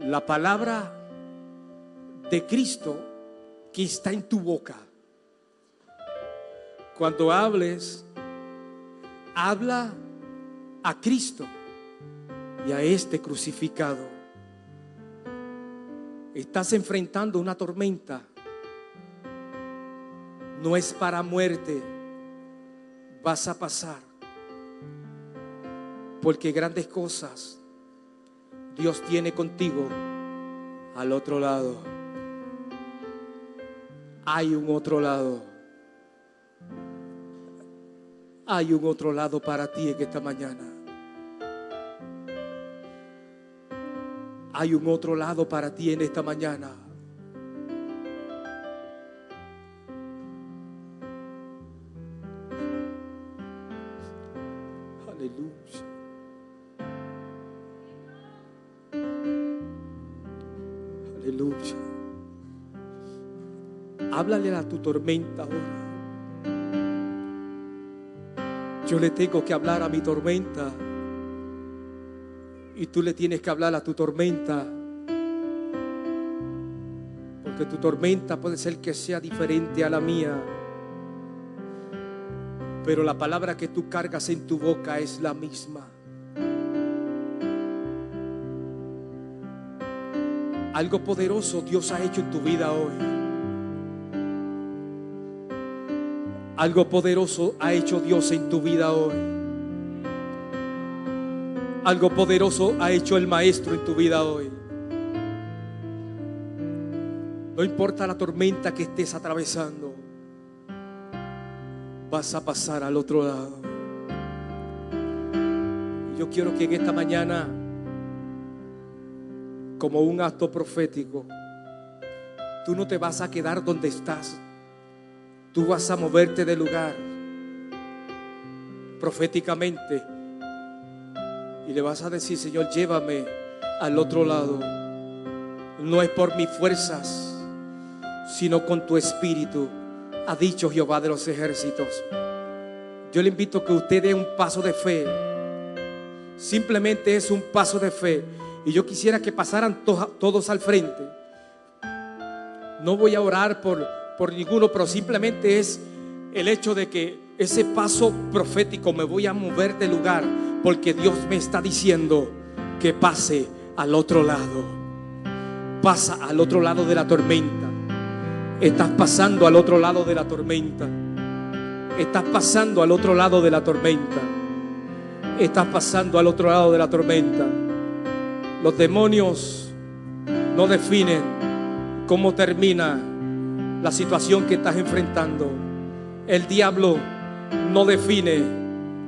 la palabra de Cristo que está en tu boca. Cuando hables, habla a Cristo y a este crucificado. Estás enfrentando una tormenta. No es para muerte. Vas a pasar. Porque grandes cosas Dios tiene contigo al otro lado. Hay un otro lado. Hay un otro lado para ti en esta mañana. Hay un otro lado para ti en esta mañana. Aleluya. Aleluya. Háblale a tu tormenta ahora. Yo le tengo que hablar a mi tormenta. Y tú le tienes que hablar a tu tormenta. Porque tu tormenta puede ser que sea diferente a la mía. Pero la palabra que tú cargas en tu boca es la misma. Algo poderoso Dios ha hecho en tu vida hoy. Algo poderoso ha hecho Dios en tu vida hoy. Algo poderoso ha hecho el Maestro en tu vida hoy. No importa la tormenta que estés atravesando, vas a pasar al otro lado. Yo quiero que en esta mañana, como un acto profético, tú no te vas a quedar donde estás. Tú vas a moverte de lugar proféticamente y le vas a decir: Señor, llévame al otro lado. No es por mis fuerzas, sino con tu espíritu, ha dicho Jehová de los ejércitos. Yo le invito a que usted dé un paso de fe. Simplemente es un paso de fe. Y yo quisiera que pasaran todos al frente. No voy a orar por ninguno, pero simplemente es el hecho de que ese paso profético, me voy a mover de lugar, porque Dios me está diciendo que pase al otro lado. Pasa al otro lado de la tormenta. Estás pasando al otro lado de la tormenta. Estás pasando al otro lado de la tormenta. Estás pasando al otro lado de la tormenta. Los demonios no definen cómo termina la situación que estás enfrentando. El diablo no define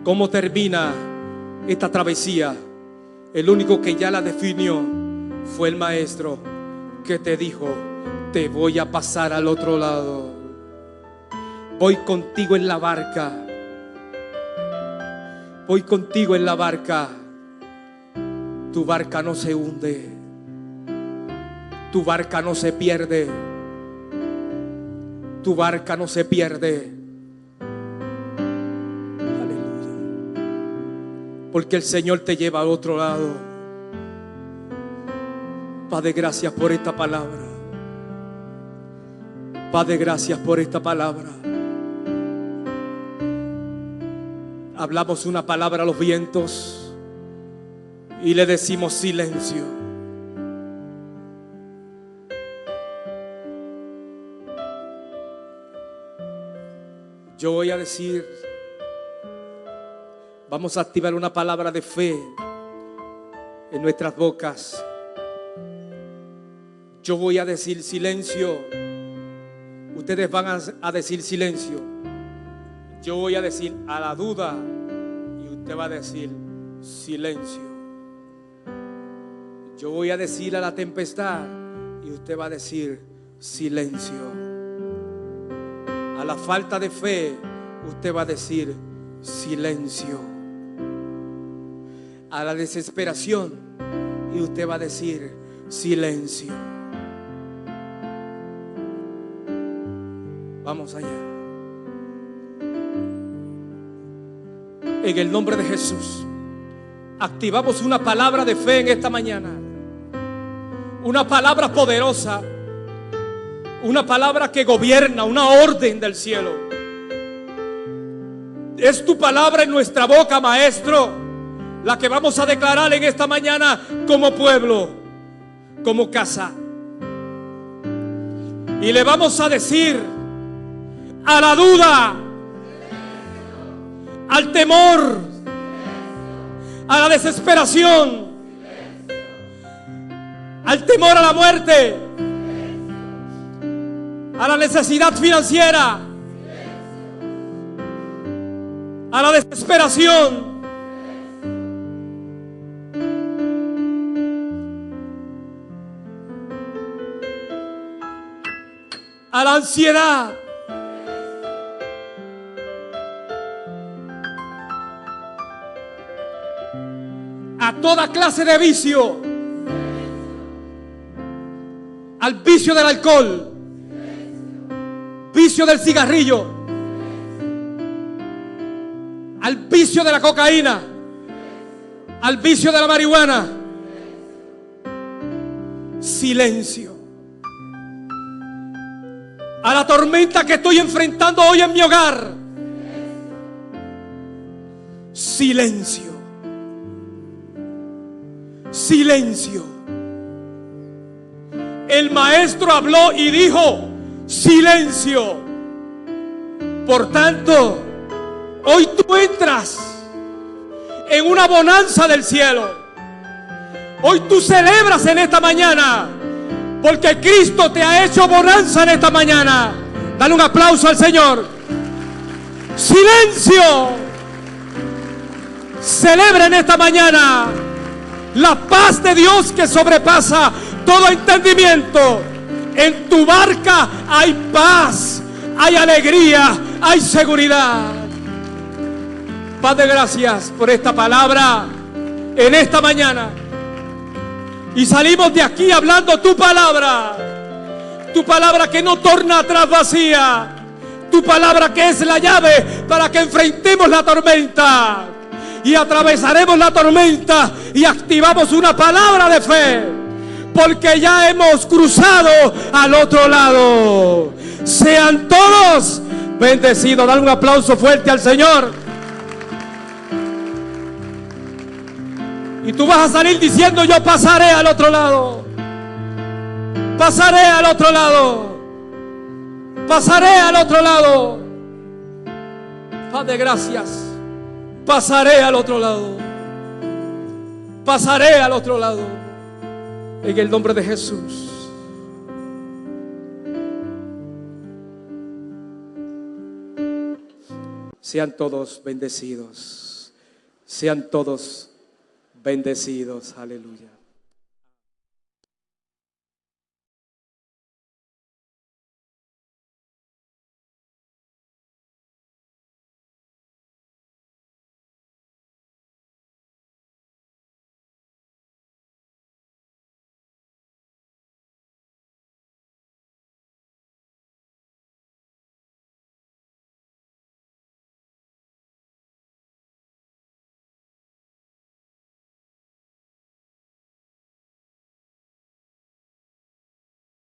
cómo termina esta travesía. El único que ya la definió fue el Maestro, que te dijo: te voy a pasar al otro lado. Voy contigo en la barca. Voy contigo en la barca. Tu barca no se hunde. Tu barca no se pierde. Tu barca no se pierde. Aleluya. Porque el Señor te lleva al otro lado. Padre, gracias por esta palabra. Padre, gracias por esta palabra. Hablamos una palabra a los vientos y le decimos silencio. Yo voy a decir, vamos a activar una palabra de fe en nuestras bocas. Yo voy a decir silencio. Ustedes van a decir silencio. Yo voy a decir a la duda y usted va a decir silencio. Yo voy a decir a la tempestad y usted va a decir silencio. A la falta de fe usted va a decir silencio. A la desesperación y usted va a decir silencio. Vamos allá. En el nombre de Jesús, activamos una palabra de fe en esta mañana. Una palabra poderosa. Una palabra que gobierna, una orden del cielo. Es tu palabra en nuestra boca, Maestro, la que vamos a declarar en esta mañana como pueblo, como casa. Y le vamos a decir a la duda, al temor, a la desesperación, al temor a la muerte, a la necesidad financiera, a la desesperación, a la ansiedad, a toda clase de vicio, al vicio del alcohol, vicio del cigarrillo, al vicio de la cocaína, al vicio de la marihuana. Silencio. A la tormenta que estoy enfrentando hoy en mi hogar. Silencio. Silencio. El maestro habló y dijo: silencio. Por tanto, hoy tú entras en una bonanza del cielo. Hoy tú celebras en esta mañana, porque Cristo te ha hecho bonanza en esta mañana. Dale un aplauso al Señor. Silencio. Celebra en esta mañana la paz de Dios que sobrepasa todo entendimiento. En tu barca hay paz, hay alegría, hay seguridad. Padre, gracias por esta palabra en esta mañana. Y salimos de aquí hablando tu palabra que no torna atrás vacía, tu palabra que es la llave para que enfrentemos la tormenta y atravesaremos la tormenta y activamos una palabra de fe, porque ya hemos cruzado al otro lado. Sean todos bendecidos. Dale un aplauso fuerte al Señor. Y tú vas a salir diciendo: yo pasaré al otro lado. Pasaré al otro lado. Pasaré al otro lado. Padre, gracias. Pasaré al otro lado. Pasaré al otro lado. En el nombre de Jesús. Sean todos bendecidos. Sean todos bendecidos. Aleluya.